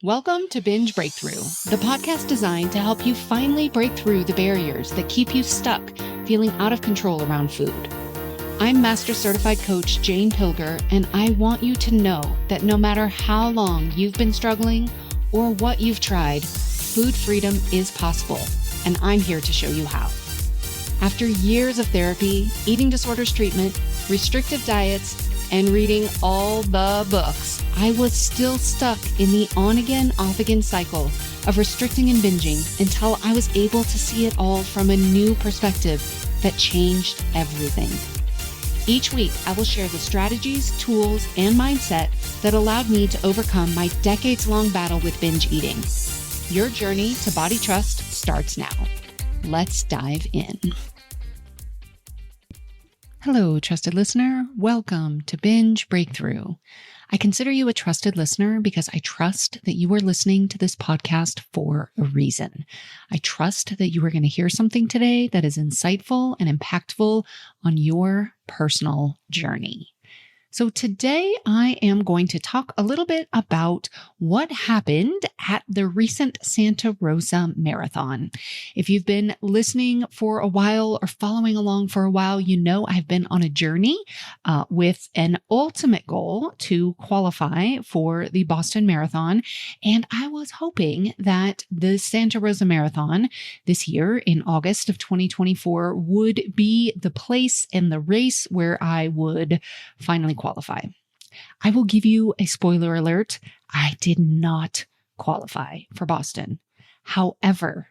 Welcome to Binge Breakthrough, the podcast designed to help you finally break through the barriers that keep you stuck, feeling out of control around food. I'm Master Certified Coach Jane Pilger, and I want you to know that no matter how long you've been struggling or what you've tried, food freedom is possible, and I'm here to show you how. After years of therapy, eating disorders treatment, restrictive diets, and reading all the books, I was still stuck in the on-again, off-again cycle of restricting and binging until I was able to see it all from a new perspective that changed everything. Each week, I will share the strategies, tools, and mindset that allowed me to overcome my decades-long battle with binge eating. Your journey to body trust starts now. Let's dive in. Hello, trusted listener. Welcome to Binge Breakthrough. I consider you a trusted listener because I trust that you are listening to this podcast for a reason. I trust that you are going to hear something today that is insightful and impactful on your personal journey. So today I am going to talk a little bit about what happened at the recent Santa Rosa Marathon. If you've been listening for a while or following along for a while, you know I've been on a journey with an ultimate goal to qualify for the Boston Marathon. And I was hoping that the Santa Rosa Marathon this year in August of 2024 would be the place and the race where I would finally qualify. I will give you a spoiler alert. I did not qualify for Boston. However,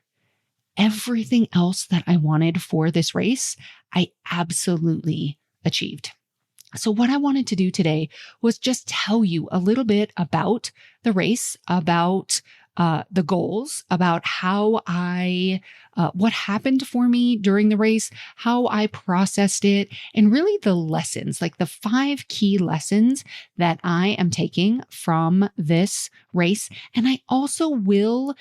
everything else that I wanted for this race, I absolutely achieved. So what I wanted to do today was just tell you a little bit about the race, about the goals, about how what happened for me during the race, how I processed it, and really the lessons, like the 5 key lessons that I am taking from this race. And I also will,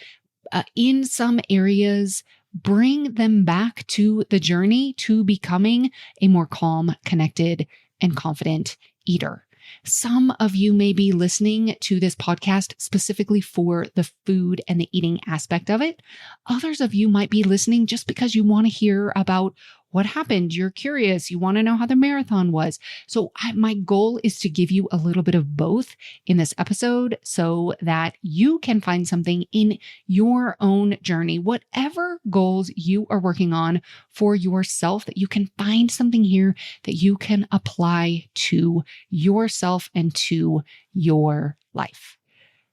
in some areas, bring them back to the journey to becoming a more calm, connected, and confident eater. Some of you may be listening to this podcast specifically for the food and the eating aspect of it. Others of you might be listening just because you want to hear about what happened. You're curious. You want to know how the marathon was. So my goal is to give you a little bit of both in this episode so that you can find something in your own journey, whatever goals you are working on for yourself, that you can find something here that you can apply to yourself and to your life.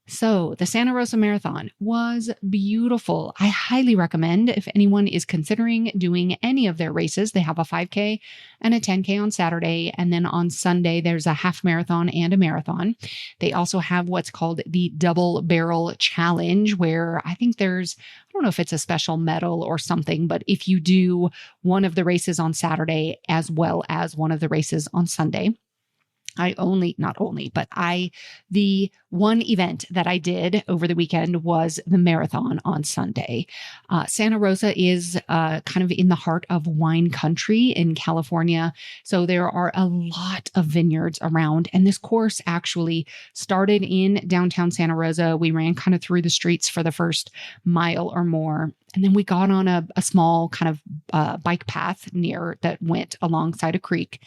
So the Santa Rosa Marathon was beautiful. I highly recommend if anyone is considering doing any of their races. They have a 5K and a 10K on Saturday. And then on Sunday, there's a half marathon and a marathon. They also have what's called the Double Barrel Challenge, where I think I don't know if it's a special medal or something, but if you do one of the races on Saturday as well as one of the races on Sunday, the one event that I did over the weekend was the marathon on Sunday. Santa Rosa is kind of in the heart of wine country in California. So there are a lot of vineyards around. And this course actually started in downtown Santa Rosa. We ran kind of through the streets for the first mile or more. And then we got on a small kind of bike path that went alongside a creek.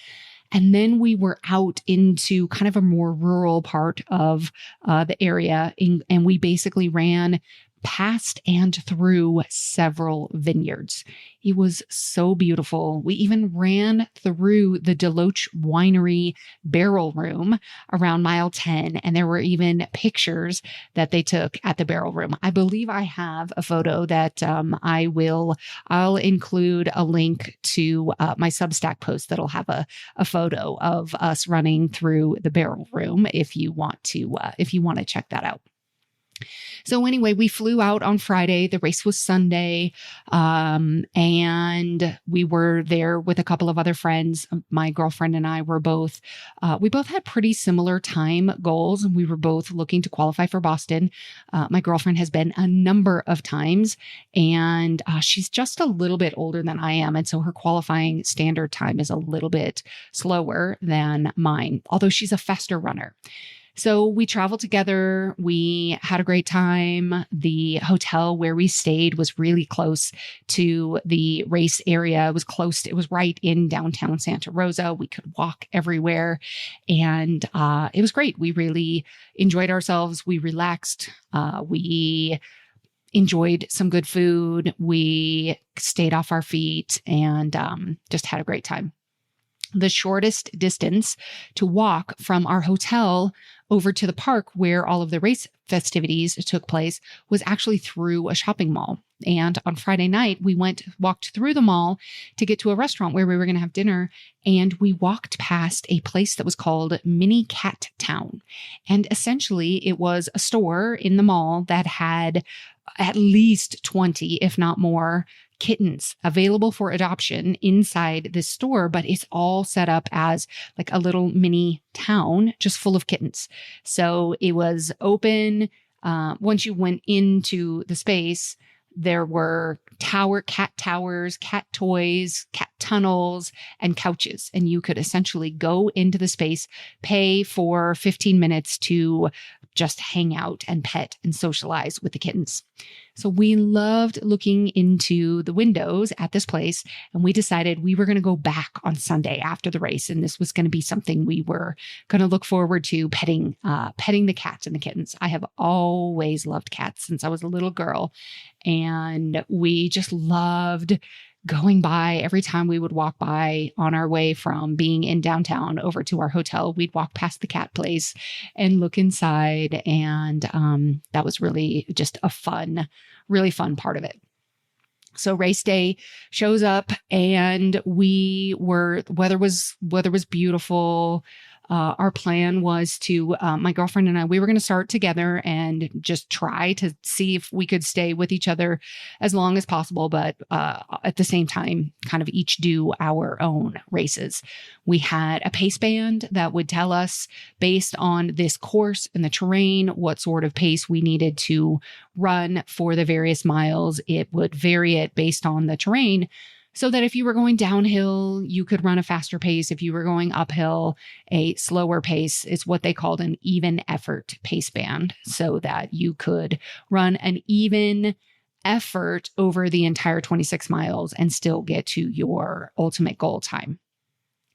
And then we were out into kind of a more rural part of the area. And we basically ran past and through several vineyards. It was so beautiful. We even ran through the Deloach Winery barrel room around mile 10. And there were even pictures that they took at the barrel room. I believe I have a photo that I'll include a link to my Substack post that'll have a photo of us running through the barrel room if you want to check that out. So anyway, we flew out on Friday. The race was Sunday. And we were there with a couple of other friends. My girlfriend and I were we both had pretty similar time goals. We were both looking to qualify for Boston. My girlfriend has been a number of times, and she's just a little bit older than I am. And so her qualifying standard time is a little bit slower than mine, although she's a faster runner. So we traveled together. We had a great time. The hotel where we stayed was really close to the race area. It was right in downtown Santa Rosa. We could walk everywhere. And it was great. We really enjoyed ourselves. We relaxed. We enjoyed some good food. We stayed off our feet and just had a great time. The shortest distance to walk from our hotel over to the park where all of the race festivities took place was actually through a shopping mall. And on Friday night, we walked through the mall to get to a restaurant where we were going to have dinner. And we walked past a place that was called Mini Cat Town. And essentially, it was a store in the mall that had at least 20, if not more, kittens available for adoption inside this store, but it's all set up as like a little mini town just full of kittens. So it was open. Once you went into the space, there were cat towers, cat toys, cat tunnels, and couches. And you could essentially go into the space, pay for 15 minutes to just hang out and pet and socialize with the kittens. So we loved looking into the windows at this place, and we decided we were going to go back on Sunday after the race. And this was going to be something we were going to look forward to petting the cats and the kittens. I have always loved cats since I was a little girl, and we just loved going by. Every time we would walk by on our way from being in downtown over to our hotel, we'd walk past the cat place and look inside. And that was really just a really fun part of it. So race day shows up and weather was beautiful. Our plan was to, my girlfriend and I, we were going to start together and just try to see if we could stay with each other as long as possible. But at the same time, kind of each do our own races. We had a pace band that would tell us based on this course and the terrain, what sort of pace we needed to run for the various miles. It would vary it based on the terrain, so that if you were going downhill, you could run a faster pace. If you were going uphill, a slower pace. It's what they called an even effort pace band, so that you could run an even effort over the entire 26 miles and still get to your ultimate goal time.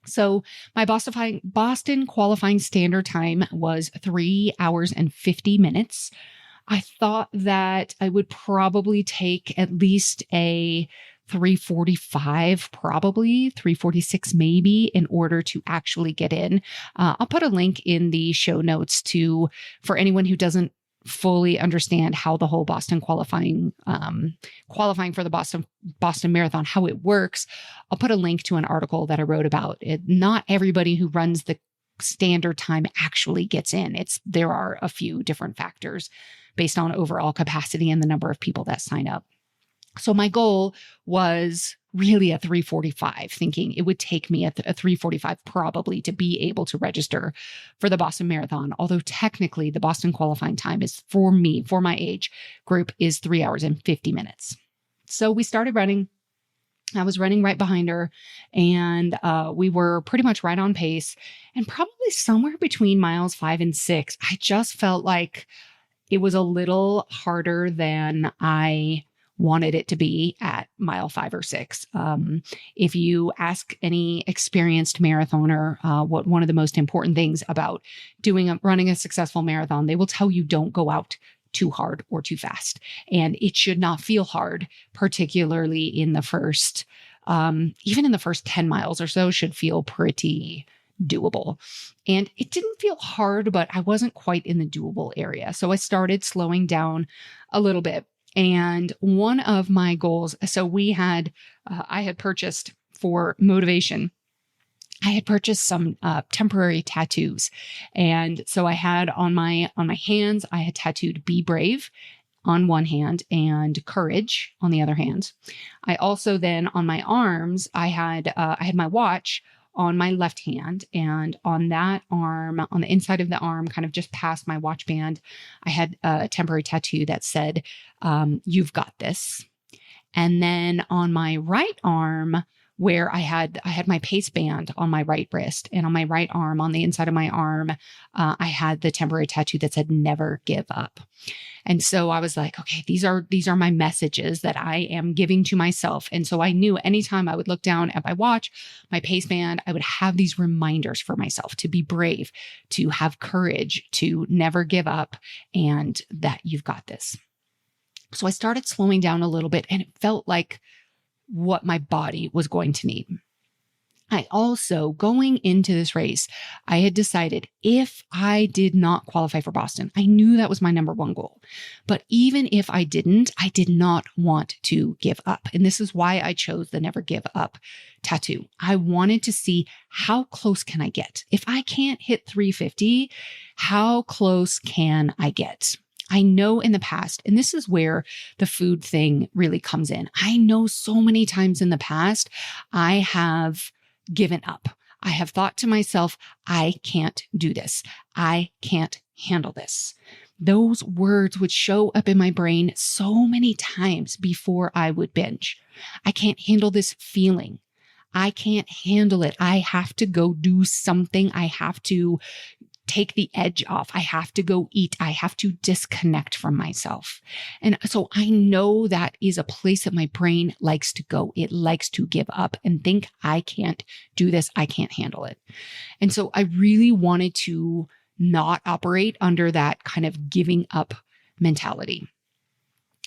So my Boston qualifying standard time was 3 hours and 50 minutes. I thought that I would probably take at least a 3:45, probably 3:46 maybe, in order to actually get in. I'll put a link in the show notes for anyone who doesn't fully understand how the whole Boston qualifying for the Boston Marathon, how it works. I'll put a link to an article that I wrote about it. Not everybody who runs the standard time actually gets in. There are a few different factors based on overall capacity and the number of people that sign up. So my goal was really a 3:45, thinking it would take me a 3:45 probably to be able to register for the Boston Marathon. Although technically the Boston qualifying time is, for me, for my age group, is 3 hours and 50 minutes. So we started running. I was running right behind her, and we were pretty much right on pace, and probably somewhere between miles 5 and 6. I just felt like it was a little harder than I wanted it to be at mile 5 or 6. If you ask any experienced marathoner what one of the most important things about running a successful marathon, they will tell you don't go out too hard or too fast. And it should not feel hard, particularly in the first, even in the first 10 miles or so, should feel pretty doable. And it didn't feel hard, but I wasn't quite in the doable area. So I started slowing down a little bit. And one of my goals, so I had purchased for motivation, I had purchased some temporary tattoos. And so I had on my hands, I had tattooed "Be Brave" on one hand and "Courage" on the other hand. I also then on my arms, I had my watch on my left hand, and on that arm, on the inside of the arm, kind of just past my watch band, I had a temporary tattoo that said, "You've got this." And then on my right arm where I had my pace band on my right wrist, and on my right arm, on the inside of my arm, I had the temporary tattoo that said "Never give up." And so I was like, okay, these are my messages that I am giving to myself. And so I knew anytime I would look down at my watch, my pace band, I would have these reminders for myself to be brave, to have courage, to never give up, and that you've got this. So I started slowing down a little bit, and it felt like what my body was going to need. I also, going into this race, I had decided if I did not qualify for Boston, I knew that was my number one goal. But even if I didn't, I did not want to give up. And this is why I chose the Never Give Up tattoo. I wanted to see how close can I get? If I can't hit 350, how close can I get? I know in the past, and this is where the food thing really comes in. I know so many times in the past, I have given up. I have thought to myself, I can't do this. I can't handle this. Those words would show up in my brain so many times before I would binge. I can't handle this feeling. I can't handle it. I have to go do something. I have to take the edge off. I have to go eat. I have to disconnect from myself. And so I know that is a place that my brain likes to go. It likes to give up and think, I can't do this. I can't handle it. And so I really wanted to not operate under that kind of giving up mentality.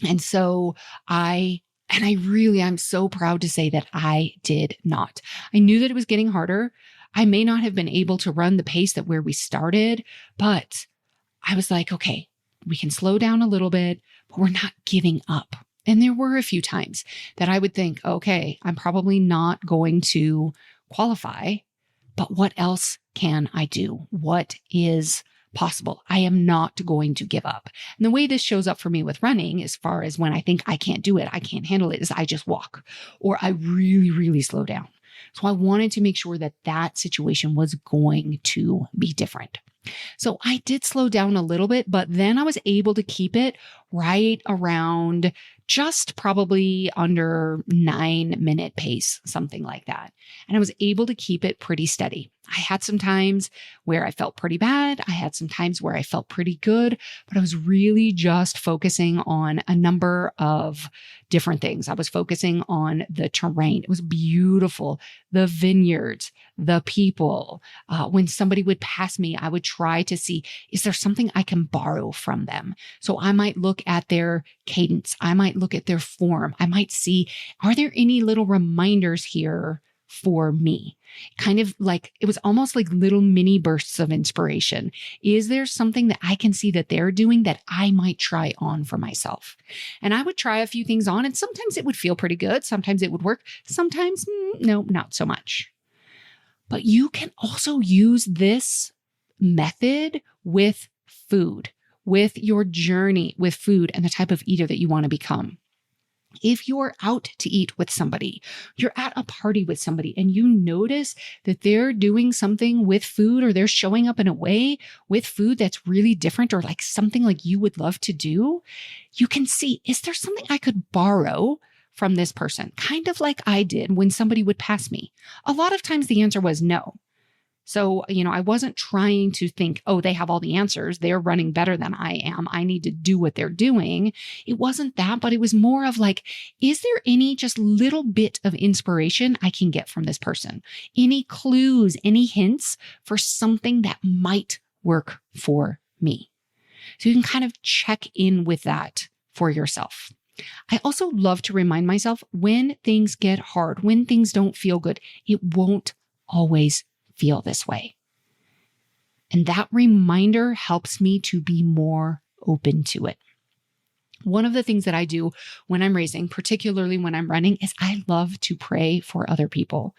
And so I'm so proud to say that I did not. I knew that it was getting harder. I may not have been able to run the pace that where we started, but I was like, okay, we can slow down a little bit, but we're not giving up. And there were a few times that I would think, okay, I'm probably not going to qualify, but what else can I do? What is possible? I am not going to give up. And the way this shows up for me with running, as far as when I think I can't do it, I can't handle it, is I just walk, or I really, really slow down. So I wanted to make sure that that situation was going to be different. So I did slow down a little bit, but then I was able to keep it right around just probably under 9-minute pace, something like that. And I was able to keep it pretty steady. I had some times where I felt pretty bad. I had some times where I felt pretty good, but I was really just focusing on a number of different things. I was focusing on the terrain. It was beautiful. The vineyards, the people. When somebody would pass me, I would try to see, is there something I can borrow from them? So I might look at their cadence. I might look at their form. I might see, are there any little reminders here for me? Kind of like, it was almost like little mini bursts of inspiration. Is there something that I can see that they're doing that I might try on for myself? And I would try a few things on, and sometimes it would feel pretty good. Sometimes it would work. Sometimes, no, not so much. But you can also use this method with food, with your journey with food and the type of eater that you want to become. If you're out to eat with somebody, you're at a party with somebody, and you notice that they're doing something with food, or they're showing up in a way with food that's really different, or like something like you would love to do, you can see, is there something I could borrow from this person? Kind of like I did when somebody would pass me. A lot of times the answer was no. So, I wasn't trying to think, oh, they have all the answers. They're running better than I am. I need to do what they're doing. It wasn't that, but it was more of like, is there any just little bit of inspiration I can get from this person? Any clues, any hints for something that might work for me? So you can kind of check in with that for yourself. I also love to remind myself, when things get hard, when things don't feel good, it won't always feel this way. And that reminder helps me to be more open to it. One of the things that I do when I'm racing, particularly when I'm running, is I love to pray for other people.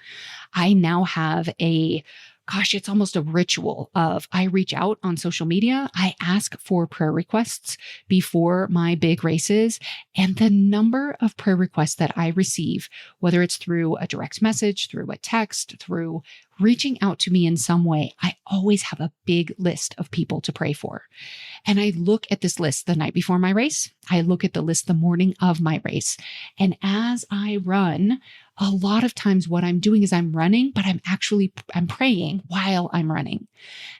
I now have it's almost a ritual of, I reach out on social media. I ask for prayer requests before my big races, and the number of prayer requests that I receive, whether it's through a direct message, through a text, through reaching out to me in some way, I always have a big list of people to pray for. And I look at this list the night before my race. I look at the list the morning of my race. And as I run, a lot of times what I'm doing is I'm running, but I'm praying while I'm running.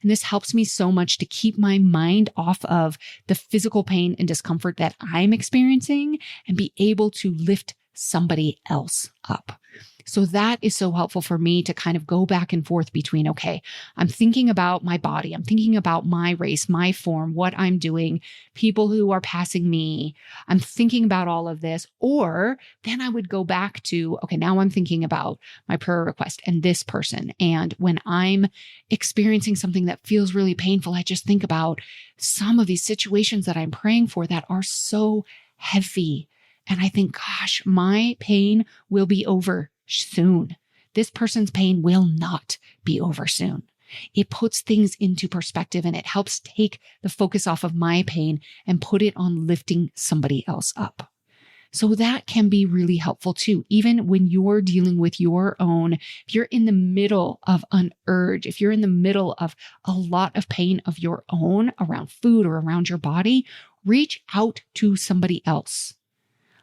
And this helps me so much to keep my mind off of the physical pain and discomfort that I'm experiencing and be able to lift somebody else up. So that is so helpful for me to kind of go back and forth between, okay, I'm thinking about my body. I'm thinking about my race, my form, what I'm doing, people who are passing me. I'm thinking about all of this. Or then I would go back to, okay, now I'm thinking about my prayer request and this person. And when I'm experiencing something that feels really painful, I just think about some of these situations that I'm praying for that are so heavy. And I think, gosh, my pain will be over soon. This person's pain will not be over soon. It puts things into perspective and it helps take the focus off of my pain and put it on lifting somebody else up. So that can be really helpful too. Even when you're dealing with your own, if you're in the middle of an urge, if you're in the middle of a lot of pain of your own around food or around your body, reach out to somebody else.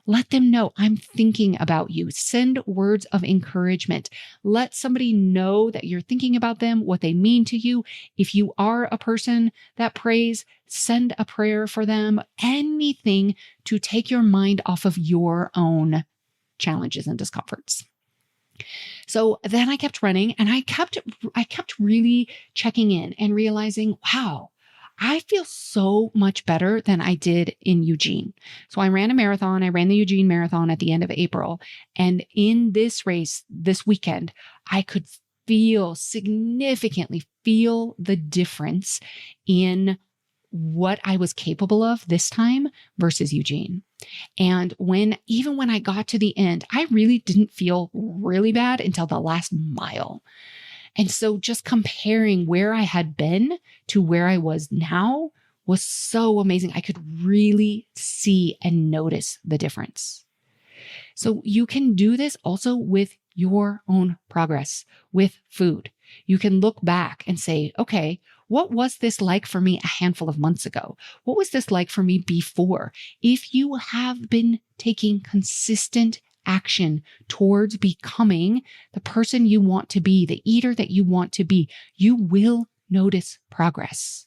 Let them know I'm thinking about you. Send words of encouragement. Let somebody know that you're thinking about them, what they mean to you. If you are a person that prays, send a prayer for them. Anything to take your mind off of your own challenges and discomforts. So then I kept running and I kept really checking in and realizing, wow, I feel so much better than I did in Eugene. So I ran a marathon. I ran the Eugene Marathon at the end of April. And in this race, this weekend, I could significantly feel the difference in what I was capable of this time versus Eugene. And even when I got to the end, I really didn't feel really bad until the last mile. And so just comparing where I had been to where I was now was so amazing. I could really see and notice the difference. So you can do this also with your own progress with food. You can look back and say, okay, what was this like for me a handful of months ago? What was this like for me before? If you have been taking consistent action towards becoming the person you want to be, the eater that you want to be, you will notice progress.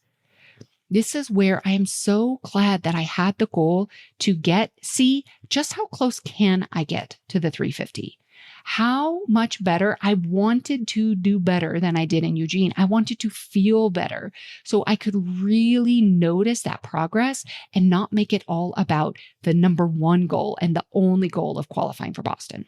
This is where I am so glad that I had the goal to see just how close can I get to the 350. How much better I wanted to do better than I did in Eugene. I wanted to feel better so I could really notice that progress and not make it all about the number one goal and the only goal of qualifying for Boston.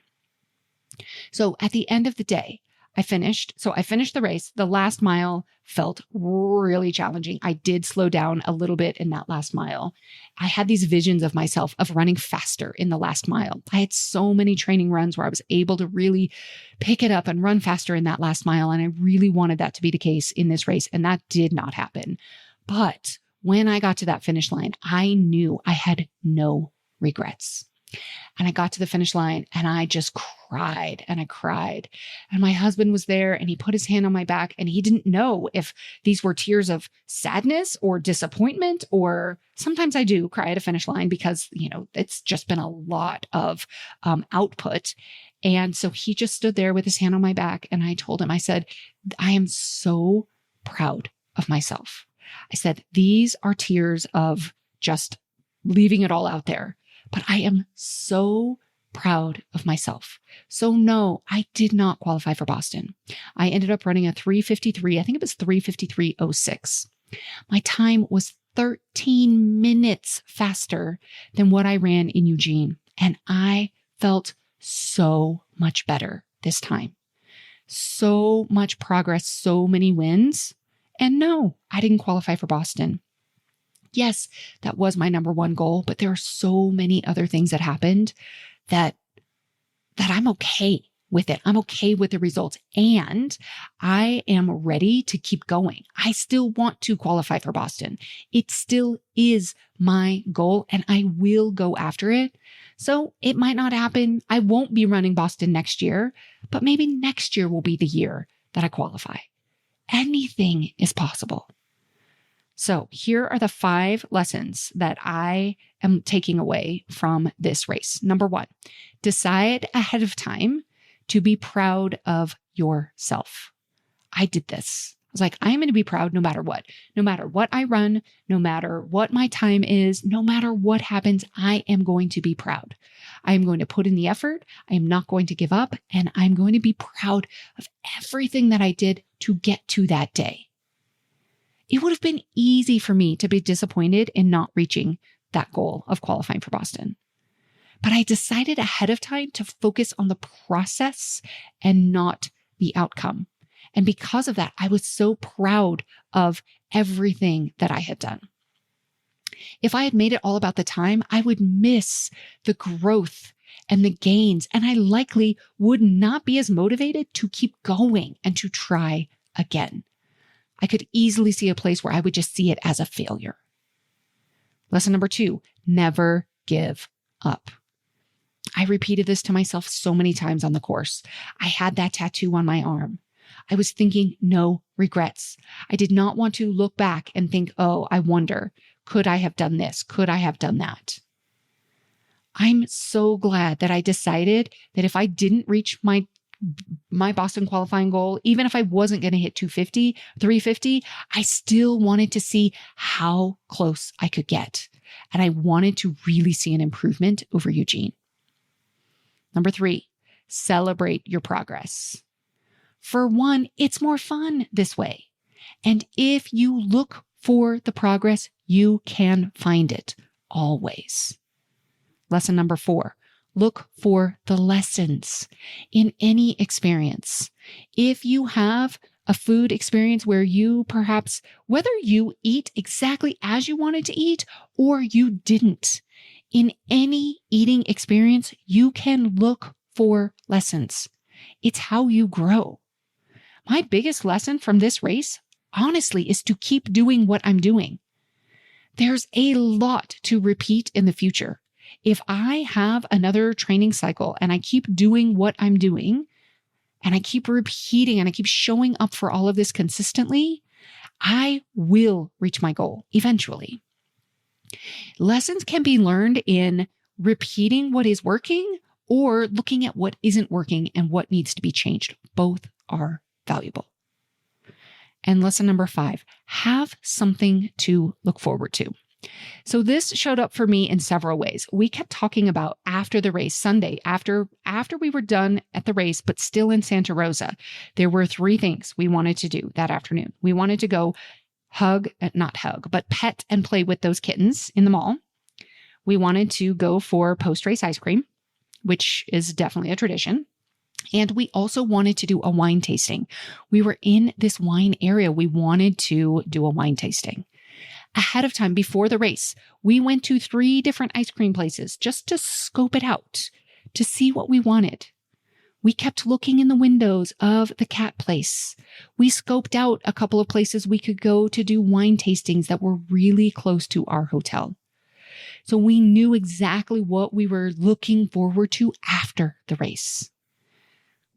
So at the end of the day, I finished the race. The last mile felt really challenging. I did slow down a little bit in that last mile. I had these visions of myself of running faster in the last mile. I had so many training runs where I was able to really pick it up and run faster in that last mile. And I really wanted that to be the case in this race. And that did not happen. But when I got to that finish line, I knew I had no regrets. And I got to the finish line and I just cried and I cried. And my husband was there and he put his hand on my back and he didn't know if these were tears of sadness or disappointment, or sometimes I do cry at a finish line because, it's just been a lot of output. And so he just stood there with his hand on my back and I told him, I said, I am so proud of myself. I said, these are tears of just leaving it all out there. But I am so proud of myself. So no, I did not qualify for Boston. I ended up running a 3:53. I think it was 3:53.06. My time was 13 minutes faster than what I ran in Eugene. And I felt so much better this time. So much progress, so many wins. And no, I didn't qualify for Boston. Yes, that was my number one goal, but there are so many other things that happened that I'm okay with it. I'm okay with the results and I am ready to keep going. I still want to qualify for Boston. It still is my goal and I will go after it. So it might not happen. I won't be running Boston next year, but maybe next year will be the year that I qualify. Anything is possible. So here are the 5 lessons that I am taking away from this race. Number 1, decide ahead of time to be proud of yourself. I did this. I was like, I'm going to be proud no matter what. No matter what I run, no matter what my time is, no matter what happens, I am going to be proud. I am going to put in the effort. I am not going to give up. And I'm going to be proud of everything that I did to get to that day. It would have been easy for me to be disappointed in not reaching that goal of qualifying for Boston. But I decided ahead of time to focus on the process and not the outcome. And because of that, I was so proud of everything that I had done. If I had made it all about the time, I would miss the growth and the gains, and I likely would not be as motivated to keep going and to try again. I could easily see a place where I would just see it as a failure. Lesson number 2, never give up. I repeated this to myself so many times on the course. I had that tattoo on my arm. I was thinking no regrets. I did not want to look back and think, oh, I wonder, could I have done this? Could I have done that? I'm so glad that I decided that if I didn't reach my Boston qualifying goal, even if I wasn't going to hit 250, 350, I still wanted to see how close I could get. And I wanted to really see an improvement over Eugene. Number 3, celebrate your progress. For one, it's more fun this way. And if you look for the progress, you can find it always. Lesson number 4, look for the lessons in any experience. If you have a food experience where you perhaps, whether you eat exactly as you wanted to eat or you didn't, in any eating experience, you can look for lessons. It's how you grow. My biggest lesson from this race, honestly, is to keep doing what I'm doing. There's a lot to repeat in the future. If I have another training cycle and I keep doing what I'm doing, and I keep repeating and I keep showing up for all of this consistently, I will reach my goal eventually. Lessons can be learned in repeating what is working or looking at what isn't working and what needs to be changed. Both are valuable. And lesson number 5, have something to look forward to. So this showed up for me in several ways. We kept talking about after the race, Sunday, after we were done at the race, but still in Santa Rosa, there were 3 things we wanted to do that afternoon. We wanted to go pet and play with those kittens in the mall. We wanted to go for post-race ice cream, which is definitely a tradition. And we also wanted to do a wine tasting. We were in this wine area. We wanted to do a wine tasting. Ahead of time, before the race, we went to 3 different ice cream places just to scope it out, to see what we wanted. We kept looking in the windows of the cat place. We scoped out a couple of places we could go to do wine tastings that were really close to our hotel. So we knew exactly what we were looking forward to after the race.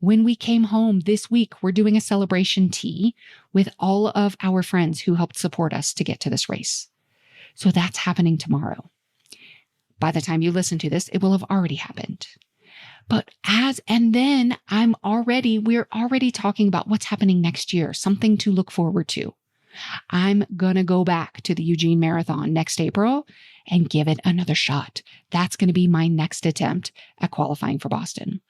When we came home this week, we're doing a celebration tea with all of our friends who helped support us to get to this race. So that's happening tomorrow. By the time you listen to this, it will have already happened. We're already talking about what's happening next year, something to look forward to. I'm going to go back to the Eugene Marathon next April and give it another shot. That's going to be my next attempt at qualifying for Boston.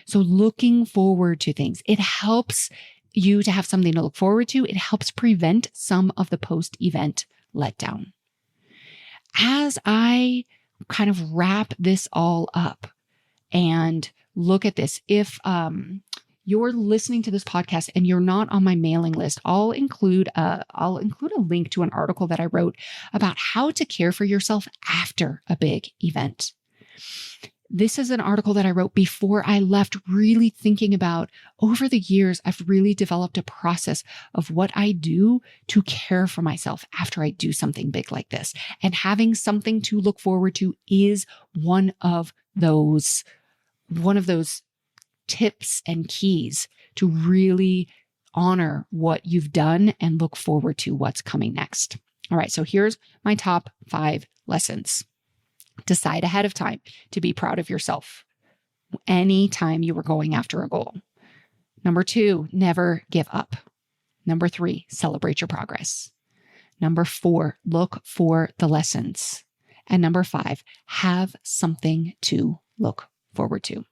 So looking forward to things, it helps you to have something to look forward to. It helps prevent some of the post-event letdown. As I kind of wrap this all up and look at this, if you're listening to this podcast and you're not on my mailing list, I'll include a link to an article that I wrote about how to care for yourself after a big event. This is an article that I wrote before I left, really thinking about over the years, I've really developed a process of what I do to care for myself after I do something big like this. And having something to look forward to is one of those tips and keys to really honor what you've done and look forward to what's coming next. All right, so here's my top 5 lessons. Decide ahead of time to be proud of yourself. anytime you were going after a goal. Number 2, never give up. Number 3, celebrate your progress. Number 4, look for the lessons. And number 5, have something to look forward to.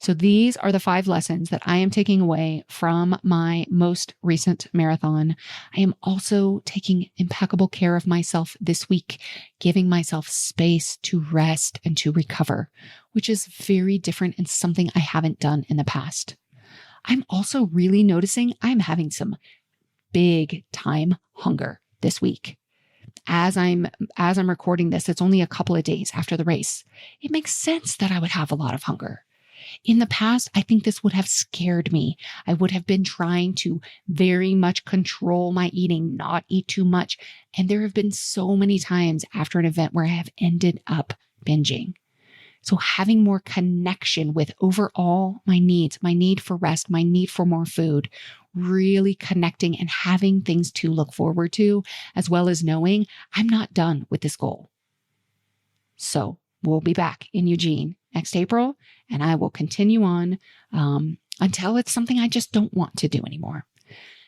So these are the 5 lessons that I am taking away from my most recent marathon. I am also taking impeccable care of myself this week, giving myself space to rest and to recover, which is very different and something I haven't done in the past. I'm also really noticing I'm having some big time hunger this week. As I'm recording this, it's only a couple of days after the race. It makes sense that I would have a lot of hunger. In the past, I think this would have scared me. I would have been trying to very much control my eating, not eat too much. And there have been so many times after an event where I have ended up binging. So having more connection with overall my needs, my need for rest, my need for more food, really connecting and having things to look forward to, as well as knowing I'm not done with this goal. So we'll be back in Eugene next April, and I will continue on until it's something I just don't want to do anymore.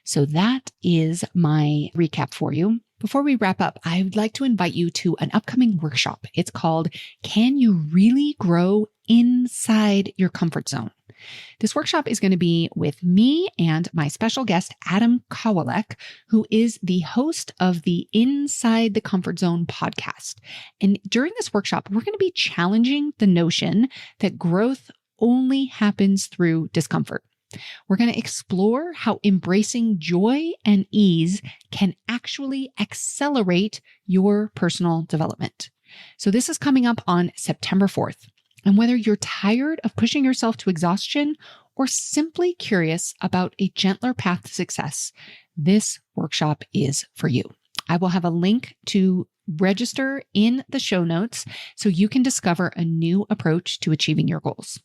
So that is my recap for you. Before we wrap up, I would like to invite you to an upcoming workshop. It's called Can You Really Grow Inside Your Comfort Zone? This workshop is going to be with me and my special guest, Adam Kowalek, who is the host of the Inside the Comfort Zone podcast. And during this workshop, we're going to be challenging the notion that growth only happens through discomfort. We're going to explore how embracing joy and ease can actually accelerate your personal development. So this is coming up on September 4th. And whether you're tired of pushing yourself to exhaustion or simply curious about a gentler path to success, this workshop is for you. I will have a link to register in the show notes so you can discover a new approach to achieving your goals.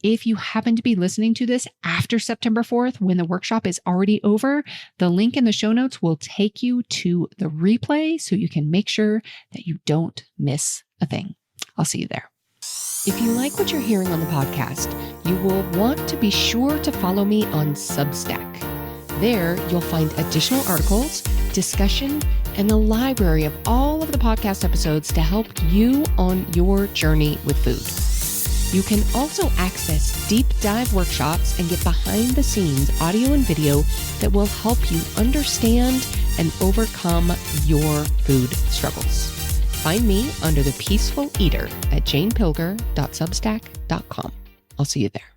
If you happen to be listening to this after September 4th, when the workshop is already over, the link in the show notes will take you to the replay so you can make sure that you don't miss a thing. I'll see you there. If you like what you're hearing on the podcast, you will want to be sure to follow me on Substack. There, you'll find additional articles, discussion, and a library of all of the podcast episodes to help you on your journey with food. You can also access deep dive workshops and get behind the scenes audio and video that will help you understand and overcome your food struggles. Find me under The Peaceful Eater at janepilger.substack.com. I'll see you there.